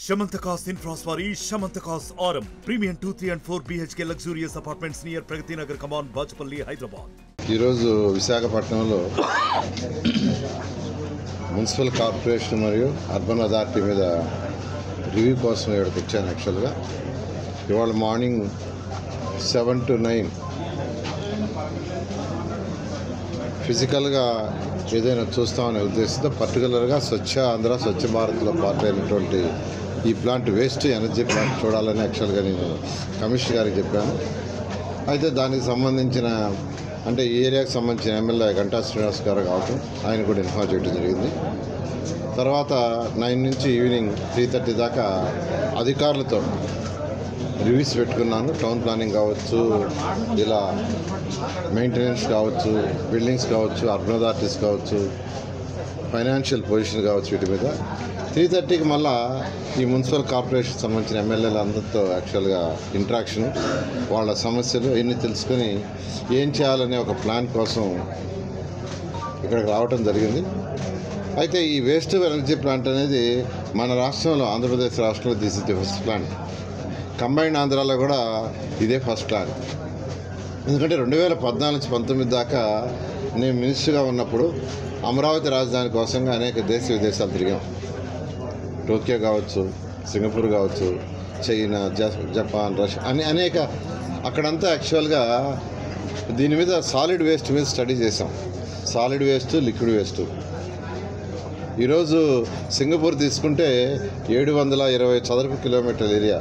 Shamantakas Infraswari, Shamantakas Aurum. Premium 2, 3 and 4 BHK luxurious apartments near Pragati Nagar, Kaman, Bajpalli, Hyderabad. ఈరోజు విశాఖపట్నంలో municipal corporation మరియు urban authority మీద review కోసం ఇక్కడికి వచ్చాను. యాక్చువల్గా ఇవాళ మార్నింగ్ 7 to 9 ఫిజికల్గా ఏదైనా చూస్తామనే ఉద్దేశంతో పర్టికులర్గా స్వచ్ఛ ఆంధ్ర స్వచ్ఛ భారత్లో పార్ట్ అయినటువంటి ఈ ప్లాంట్ వేస్ట్ ఎనర్జీ ప్లాంట్ చూడాలని యాక్చువల్గా నేను కమిషనర్ గారికి చెప్పాను. అయితే దానికి సంబంధించిన అంటే ఈ ఏరియాకి సంబంధించిన ఎమ్మెల్యే గంటా శ్రీనివాస్ గారు కావటం ఆయన కూడా ఇన్ఫార్మ్ చేయడం జరిగింది. తర్వాత 9 నుంచి ఈవినింగ్ 3:30 దాకా అధికారులతో రివ్యూస్ పెట్టుకున్నాను. టౌన్ ప్లానింగ్ కావచ్చు, ఇలా మెయింటెనెన్స్ కావచ్చు, బిల్డింగ్స్ కావచ్చు, అర్బన్ అథారిటీస్ కావచ్చు, ఫైనాన్షియల్ పొజిషన్ కావచ్చు, వీటి మీద 3:30కి మళ్ళా ఈ మున్సిపల్ కార్పొరేషన్ సంబంధించిన ఎమ్మెల్యేలు అందరితో యాక్చువల్గా ఇంట్రాక్షన్, వాళ్ళ సమస్యలు ఇవన్నీ తెలుసుకొని ఏం చేయాలనే ఒక ప్లాన్ కోసం ఇక్కడికి రావటం జరిగింది. అయితే ఈ వేస్ట్ ఎనర్జీ ప్లాంట్ అనేది మన రాష్ట్రంలో, ఆంధ్రప్రదేశ్ రాష్ట్రంలో this is the first plant. Combined ఆంధ్రాలో కూడా ఇదే ఫస్ట్ ప్లాంట్. ఎందుకంటే 2014 నుంచి 19 దాకా నేను మినిస్టర్గా ఉన్నప్పుడు అమరావతి రాజధాని కోసంగా అనేక దేశ విదేశాలు తిరిగాం. టోక్యో కావచ్చు, సింగపూర్ కావచ్చు, చైనా, జపాన్, రష్యా అనేక అక్కడంతా యాక్చువల్గా దీని మీద సాలిడ్ వేస్ట్ మీద స్టడీ చేసాం. Solid waste, liquid waste. ఈరోజు సింగపూర్ తీసుకుంటే 720 చదరపు కిలోమీటర్ల ఏరియా,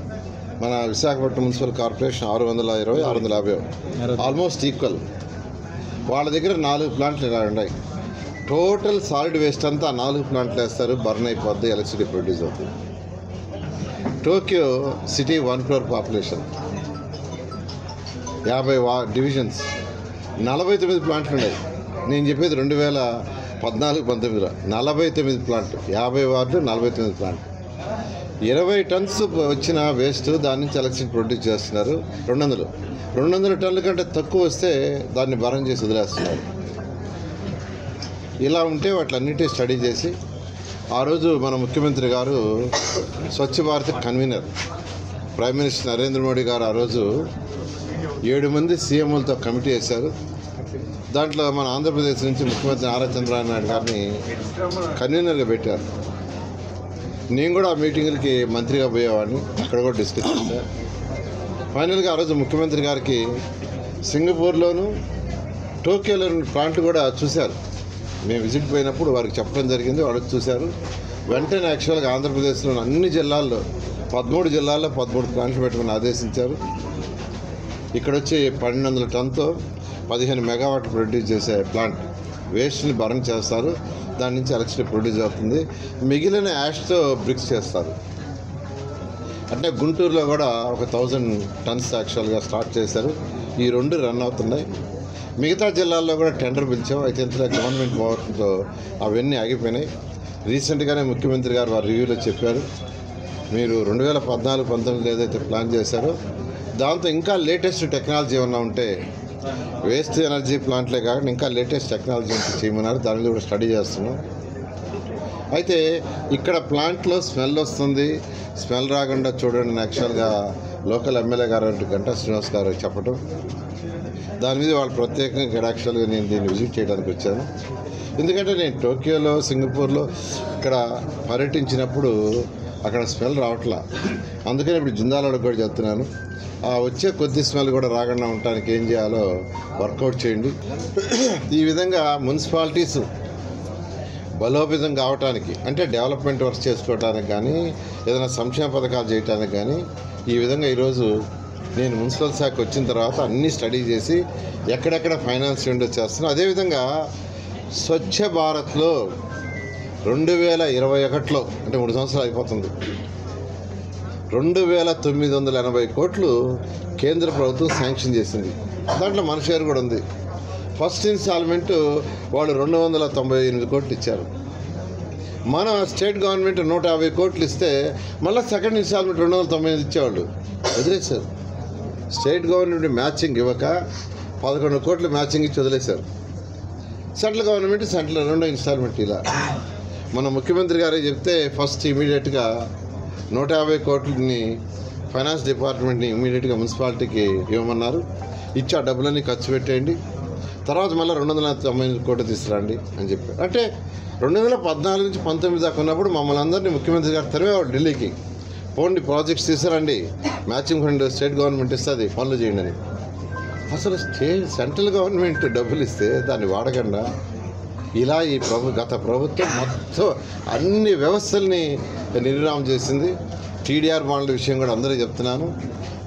మన Visakhapatnam municipal corporation 620, 650 almost equal. వాళ్ళ దగ్గర 4 ప్లాంట్లు ఇలా ఉన్నాయి. టోటల్ సాలిడ్ వేస్ట్ అంతా 4 ప్లాంట్లు వేస్తారు, బర్న్ అయిపోద్ది, ఎలక్ట్రిసిటీ ప్రొడ్యూస్ అవుతుంది. Tokyo city 1 crore population, 50 divisions, 49 ప్లాంట్లు ఉన్నాయి. నేను చెప్పేది 2014-19లో 49 ప్లాంట్లు, 50 వార్డులు, 49 ప్లాంట్లు. 20 టన్స్ వచ్చిన వేస్ట్ దాని నుంచి ఎలక్ట్రిసిటీ ప్రొడ్యూస్ చేస్తున్నారు. 200 టన్నుల కంటే తక్కువ వస్తే దాన్ని బర్న్ చేసి వదిలేస్తున్నారు. ఇలా ఉంటే వాటిలన్నిటి స్టడీ చేసి ఆ రోజు మన ముఖ్యమంత్రి గారు Swachh Bharat convener, prime minister Narendra Modi గారు ఆ రోజు 7 మంది సీఎంలతో కమిటీ వేశారు. దాంట్లో మన ఆంధ్రప్రదేశ్ నుంచి ముఖ్యమంత్రి నారా చంద్రబాబు నాయుడు గారిని కన్వీనర్గా పెట్టారు. నేను కూడా ఆ మీటింగులకి మంత్రిగా పోయేవాడిని, అక్కడ కూడా డిస్కస్ చేశాను. ఫైనల్గా ఆ రోజు ముఖ్యమంత్రి గారికి సింగపూర్లోను టోక్యోలోని ప్లాంట్ కూడా చూశారు. మేము విజిట్ పోయినప్పుడు వారికి చెప్పడం జరిగింది, వాళ్ళు చూశారు. వెంటనే యాక్చువల్గా ఆంధ్రప్రదేశ్లో అన్ని జిల్లాల్లో 13 జిల్లాల్లో 13 ప్లాంట్లు పెట్టుకుని ఆదేశించారు. ఇక్కడ వచ్చి 1200 టన్తో 15 మెగావాట్ ప్రొడ్యూస్ చేసే ప్లాంట్ వేస్ట్ని బర్న్ చేస్తారు, దాని నుంచి ఎలక్ట్రిసిటీ ప్రొడ్యూస్ అవుతుంది. మిగిలిన యాష్తో బ్రిక్స్ చేస్తారు. అంటే గుంటూరులో కూడా ఒక 1000 టన్స్ యాక్చువల్గా స్టార్ట్ చేశారు. ఈ 2 రన్ అవుతున్నాయి. మిగతా జిల్లాల్లో కూడా టెండర్ పిలిచాం. అయితే ఇంతలో గవర్నమెంట్ పవర్తో అవన్నీ ఆగిపోయినాయి. రీసెంట్గానే ముఖ్యమంత్రి గారు వారి రివ్యూలో చెప్పారు, మీరు 2014-19 ఏదైతే ప్లాన్ చేశారో దాంతో ఇంకా లేటెస్ట్ టెక్నాలజీ ఏమన్నా ఉంటే, వేస్ట్ ఎనర్జీ ప్లాంట్లే కాకుండా ఇంకా లేటెస్ట్ టెక్నాలజీ చేయమన్నారు. దాని మీద కూడా స్టడీ చేస్తున్నాం. అయితే ఇక్కడ ప్లాంట్లో స్మెల్ వస్తుంది, స్మెల్ రాకుండా చూడండి యాక్చువల్గా లోకల్ ఎమ్మెల్యే గారు గంటా శ్రీనివాస్ గారు చెప్పడం, దాని మీద వాళ్ళు ప్రత్యేకంగా ఇక్కడ యాక్చువల్గా నేను దీన్ని విజిట్ చేయడానికి వచ్చాను. ఎందుకంటే నేను టోక్యోలో, సింగపూర్లో ఇక్కడ పర్యటించినప్పుడు అక్కడ స్మెల్ రావట్లా. అందుకని ఇప్పుడు జిందాలోకి కూడా చెప్తున్నాను, వచ్చే కొద్ది స్మెల్ కూడా రాకుండా ఉండటానికి ఏం చేయాలో వర్కౌట్ చేయండి. ఈ విధంగా మున్సిపాలిటీస్ బలోపేతం కావటానికి, అంటే డెవలప్మెంట్ వర్క్ చేసుకోవడానికి కానీ, ఏదైనా సంక్షేమ పథకాలు చేయడానికి కానీ, ఈ విధంగా ఈరోజు నేను మున్సిపల్ శాఖ వచ్చిన తర్వాత అన్నీ స్టడీ చేసి ఎక్కడెక్కడ ఫైనాన్స్ విండో చేస్తున్నాను. అదేవిధంగా స్వచ్ఛ భారత్లో 2021లో అంటే 3 సంవత్సరాలు అయిపోతుంది, 2980 కోట్లు కేంద్ర ప్రభుత్వం శాంక్షన్ చేసింది. దాంట్లో మన షేర్ కూడా ఉంది. ఫస్ట్ ఇన్స్టాల్మెంట్ వాళ్ళు 298 కోట్లు ఇచ్చారు. మన స్టేట్ గవర్నమెంట్ 150 కోట్లు ఇస్తే మళ్ళీ సెకండ్ ఇన్స్టాల్మెంట్ 298 ఇచ్చేవాళ్ళు, వదిలేశారు. స్టేట్ గవర్నమెంట్ మ్యాచింగ్ ఇవ్వక 11 కోట్లు మ్యాచింగ్ ఇచ్చి వదిలేశారు. సెంట్రల్ గవర్నమెంట్ సెంట్రల్ 2వ ఇన్స్టాల్మెంట్ ఇలా. మన ముఖ్యమంత్రి గారే చెప్తే ఫస్ట్ ఇమీడియట్గా 150 కోట్లని ఫైనాన్స్ డిపార్ట్మెంట్ని ఇమ్మీడియట్గా మున్సిపాలిటీకి ఇవ్వమన్నారు. ఇచ్చి ఆ డబ్బులన్నీ ఖర్చు పెట్టేయండి, తర్వాత మళ్ళీ 290 కోట్లు తీసుకురండి అని చెప్పారు. అంటే 2014 నుంచి 19 దాకా ఉన్నప్పుడు మమ్మల్ని అందరినీ ముఖ్యమంత్రి గారు తరివేవాడు ఢిల్లీకి, పోండి ప్రాజెక్ట్స్ తీసుకురండి, మ్యాచింగ్ ఫండ్ స్టేట్ గవర్నమెంట్ ఇస్తుంది, పనులు చేయండి అని. అసలు సెంట్రల్ గవర్నమెంట్ డబ్బులు ఇస్తే దాన్ని వాడకుండా ఇలా ఈ గత ప్రభుత్వం మొత్తం అన్ని వ్యవస్థల్ని నిర్వహణ చేసింది. టీడీఆర్ బాండ్ల విషయం కూడా అందరికీ చెప్తున్నాను.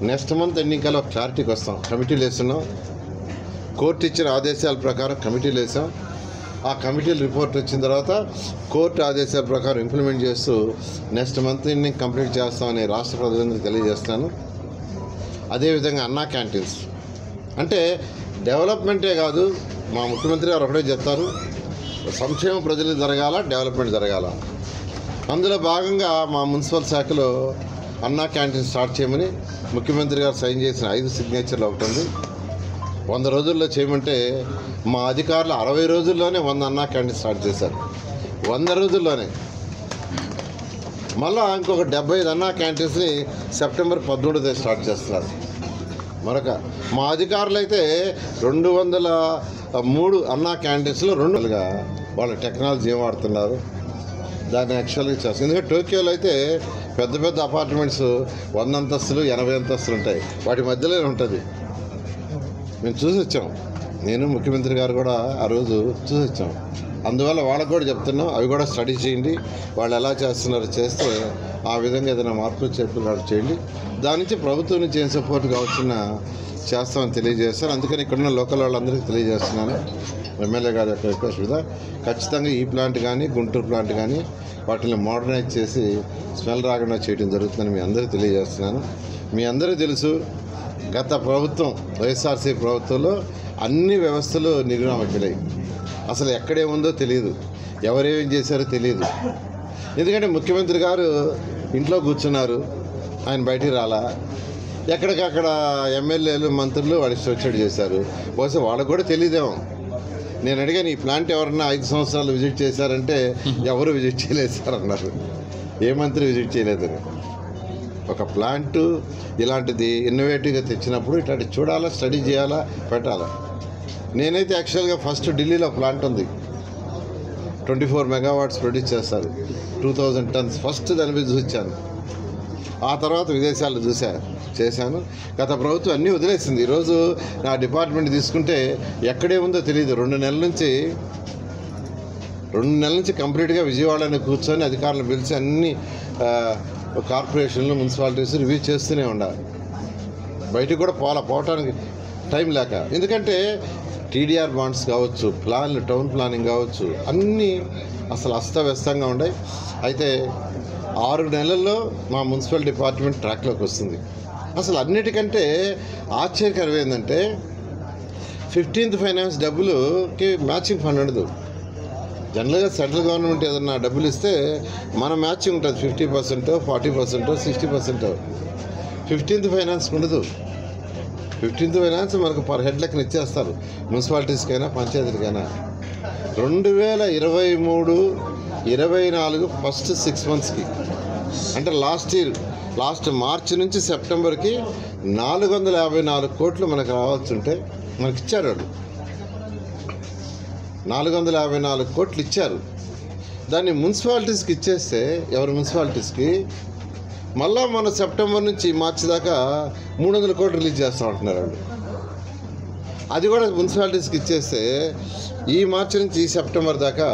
నెక్స్ట్ మంత్ ఎన్నికల్లో క్లారిటీకి వస్తాం. కమిటీలు వేస్తున్నాం, కోర్టు ఇచ్చిన ఆదేశాల ప్రకారం కమిటీలు వేసాం. ఆ కమిటీల రిపోర్ట్ వచ్చిన తర్వాత కోర్టు ఆదేశాల ప్రకారం ఇంప్లిమెంట్ చేస్తూ నెక్స్ట్ మంత్ ఎన్నిక కంప్లీట్ చేస్తామని రాష్ట్ర ప్రజలందరికీ తెలియజేస్తున్నాను. అదేవిధంగా అన్నా క్యాంటీన్స్ అంటే డెవలప్మెంటే కాదు, మా ముఖ్యమంత్రి గారు ఒకటే చెప్తారు, సంక్షేమ ప్రజలకు జరగాల, డెవలప్మెంట్ జరగాల. అందులో భాగంగా మా మున్సిపల్ శాఖలో అన్నా క్యాంటీన్ స్టార్ట్ చేయమని ముఖ్యమంత్రి గారు సైన్ చేసిన 5 సిగ్నేచర్లు ఒకటి ఉంది. 100 రోజుల్లో చేయమంటే మా అధికారులు 60 రోజుల్లోనే 100 అన్నా క్యాంటీన్ స్టార్ట్ చేశారు. 100 రోజుల్లోనే. మళ్ళీ ఇంకొక 75 అన్నా క్యాంటీన్స్ని సెప్టెంబర్ 13 స్టార్ట్ చేస్తున్నారు. మరొక మా అధికారులు అయితే 203 అన్నా క్యాంటీన్స్లో 2గా వాళ్ళ టెక్నాలజీ ఏం వాడుతున్నారు దాన్ని యాక్చువల్గా చేస్తారు. ఎందుకంటే టోక్యోలో అయితే పెద్ద పెద్ద అపార్ట్మెంట్స్ 100 అంతస్తులు 80 అంతస్తులు ఉంటాయి, వాటి మధ్యలోనే ఉంటుంది. మేము చూసి వచ్చాం, నేను ముఖ్యమంత్రి గారు కూడా ఆ రోజు చూసి వచ్చాం. అందువల్ల వాళ్ళకు కూడా చెప్తున్నాం, అవి కూడా స్టడీ చేయండి, వాళ్ళు ఎలా చేస్తున్నారో చేస్తే ఆ విధంగా ఏదైనా మార్పులు చేర్పులు చేయండి. దాని నుంచి ప్రభుత్వం నుంచి ఏం సపోర్ట్ కావాల్సిన చేస్తామని తెలియజేస్తాను. అందుకని ఇక్కడున్న లోకల్ వాళ్ళందరికీ తెలియజేస్తున్నాను, ఎమ్మెల్యే గారి యొక్క రిక్వెస్ట్ మీద ఖచ్చితంగా ఈ ప్లాంట్ కానీ గుంటూరు ప్లాంట్ కానీ వాటిని మోడర్నైజ్ చేసి స్మెల్ రాకుండా చేయడం జరుగుతుందని మీ అందరికీ తెలియజేస్తున్నాను. మీ అందరికీ తెలుసు, గత ప్రభుత్వం వైఎస్ఆర్సీ ప్రభుత్వంలో అన్ని వ్యవస్థలు నిర్వహణమైపోయాయి. అసలు ఎక్కడేముందో తెలియదు, ఎవరేం చేశారో తెలియదు. ఎందుకంటే ముఖ్యమంత్రి గారు ఇంట్లో కూర్చున్నారు, ఆయన బయటికి రాలా. ఎక్కడికక్కడ ఎమ్మెల్యేలు మంత్రులు వాడి స్ట్రక్చర్ చేశారు. బహుశా వాళ్ళకు కూడా తెలియదేమో. నేను అడిగాను, ఈ ప్లాంట్ ఎవరన్నా 5 సంవత్సరాలు విజిట్ చేశారంటే ఎవరు విజిట్ చేయలేదు సార్ అన్నారు. ఏ మంత్రి విజిట్ చేయలేదని. ఒక ప్లాంట్ ఇలాంటిది ఇన్నోవేటివ్గా తెచ్చినప్పుడు ఇట్లాంటి చూడాలా, స్టడీ చేయాలా, పెట్టాలా. నేనైతే యాక్చువల్గా ఫస్ట్ ఢిల్లీలో ప్లాంట్ ఉంది, 24 మెగావాట్స్ ప్రొడ్యూస్ చేస్తారు, 2000 టన్స్. ఫస్ట్ దాని మీద చూశాను. ఆ తర్వాత విదేశాల్లో చేశాను. గత ప్రభుత్వం అన్నీ వదిలేసింది. ఈరోజు నా డిపార్ట్మెంట్ తీసుకుంటే ఎక్కడే ఉందో తెలియదు. 2 నెలల నుంచి కంప్లీట్గా విజయవాడని కూర్చొని అధికారులను పిలిచి అన్ని కార్పొరేషన్లు మున్సిపాలిటీస్ రివ్యూ చేస్తూనే ఉండాలి. బయటకు కూడా పోవటానికి టైం లేక. ఎందుకంటే టీడీఆర్ బాండ్స్ కావచ్చు, ప్లాన్లు, టౌన్ ప్లానింగ్ కావచ్చు, అన్నీ అసలు అస్తవ్యస్తంగా ఉన్నాయి. అయితే 6 నెలల్లో మా మున్సిపల్ డిపార్ట్మెంట్ ట్రాక్లోకి వస్తుంది. అసలు అన్నిటికంటే ఆశ్చర్యకరం ఏంటంటే 15th ఫైనాన్స్ డబ్బులుకి మ్యాచింగ్ ఫండ్ ఉండదు. జనరల్గా సెంట్రల్ గవర్నమెంట్ ఏదన్నా డబ్బులు ఇస్తే మన మ్యాచింగ్ ఉంటుంది, 50%, 40%, 60%. 15th ఫైనాన్స్ ఉండదు. 15th ఫైనాన్స్ మనకు పర్ హెడ్ లెక్కన ఇచ్చేస్తారు, మున్సిపాలిటీస్కైనా పంచాయతీలకైనా. 2023-24 ఫస్ట్ 6 మంత్స్కి, అంటే లాస్ట్ మార్చి నుంచి సెప్టెంబర్కి 454 కోట్లు మనకు రావాల్సి ఉంటే మనకి ఇచ్చారు వాళ్ళు. 454 కోట్లు ఇచ్చారు. దాన్ని మున్సిపాలిటీస్కి ఇచ్చేస్తే, ఎవరి మున్సిపాలిటీస్కి మళ్ళా మన సెప్టెంబర్ నుంచి మార్చి దాకా 300 కోట్లు రిలీజ్ చేస్తూ ఉంటున్నారు వాళ్ళు. అది కూడా మున్సిపాలిటీస్కి ఇచ్చేస్తే ఈ మార్చి నుంచి ఈ సెప్టెంబర్ దాకా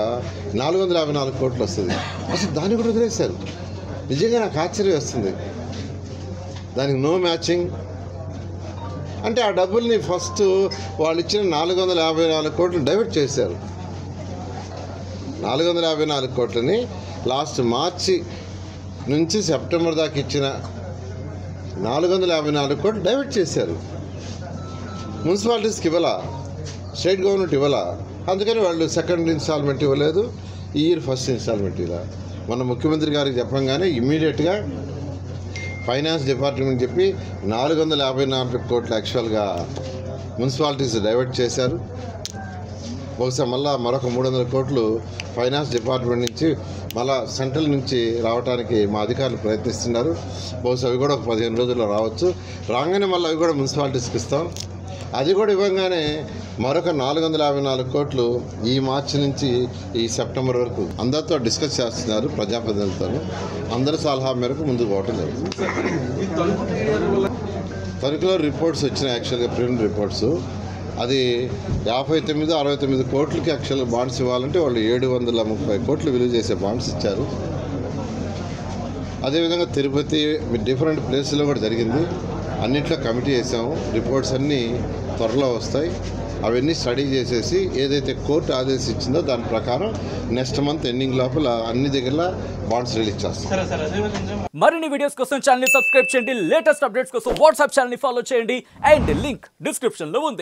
454 కోట్లు వస్తుంది. అసలు దాన్ని కూడా వదిలేశారు. నిజంగా నాకు ఆశ్చర్యం వస్తుంది. దానికి నో మ్యాచింగ్. అంటే ఆ డబ్బుల్ని ఫస్ట్ వాళ్ళు ఇచ్చిన 454 కోట్లు డైవర్ట్ చేశారు. 454 కోట్లని లాస్ట్ మార్చి నుంచి సెప్టెంబర్ దాకా ఇచ్చిన 454 కోట్లు డైవర్ట్ చేశారు. మున్సిపాలిటీస్కి ఇవ్వాల, స్టేట్ గవర్నమెంట్ ఇవ్వాల. అందుకని వాళ్ళు సెకండ్ ఇన్స్టాల్మెంట్ ఇవ్వలేదు, ఈ ఇయర్ ఫస్ట్ ఇన్స్టాల్మెంట్ ఇలా. మన ముఖ్యమంత్రి గారికి చెప్పంగానే ఇమ్మీడియట్గా ఫైనాన్స్ డిపార్ట్మెంట్ చెప్పి 454 కోట్లు యాక్చువల్గా మున్సిపాలిటీస్ డైవర్ట్ చేశారు. బహుశా మళ్ళీ మరొక 300 కోట్లు ఫైనాన్స్ డిపార్ట్మెంట్ నుంచి మళ్ళా సెంట్రల్ నుంచి రావడానికి మా అధికారులు ప్రయత్నిస్తున్నారు. బహుశా అవి కూడా ఒక 15 రోజుల్లో రావచ్చు. రాగానే మళ్ళీ అవి కూడా మున్సిపాలిటీస్కి ఇస్తాం. అది కూడా ఇవ్వగానే మరొక 454 కోట్లు ఈ మార్చి నుంచి ఈ సెప్టెంబర్ వరకు అందరితో డిస్కస్ చేస్తున్నారు ప్రజాప్రతినిధులతో. అందరి సలహా మేరకు ముందుకు పోవటం జరుగుతుంది. తణుకులో రిపోర్ట్స్ వచ్చినాయి, యాక్చువల్గా ప్రిలిమినరీ రిపోర్ట్స్. అది 59-69 కోట్లకి యాక్చువల్గా బాండ్స్ ఇవ్వాలంటే వాళ్ళు 730 కోట్లు విలువ చేసే బాండ్స్ ఇచ్చారు. అదేవిధంగా తిరుపతి డిఫరెంట్ ప్లేస్లో కూడా జరిగింది. అన్నింటిలో కమిటీ వేసాము. రిపోర్ట్స్ అన్నీ త్వరలో వస్తాయి. అవన్నీ స్టడీ చేసేసి ఏదైతే కోర్టు ఆదేశించిందో దాని ప్రకారం నెక్స్ట్ మంత్ ఎండింగ్ లోపల అన్ని దగ్గర బాండ్స్ రిలీజ్ చేస్తాం. మరిన్ని వీడియోస్ కోసం ఛానల్ ని సబ్స్క్రైబ్ చేయండి. లేటెస్ట్ అప్డేట్స్ కోసం వాట్సాప్ ఛానల్ ని ఫాలో చేయండి. అండ్ లింక్ డిస్క్రిప్షన్ లో ఉంది.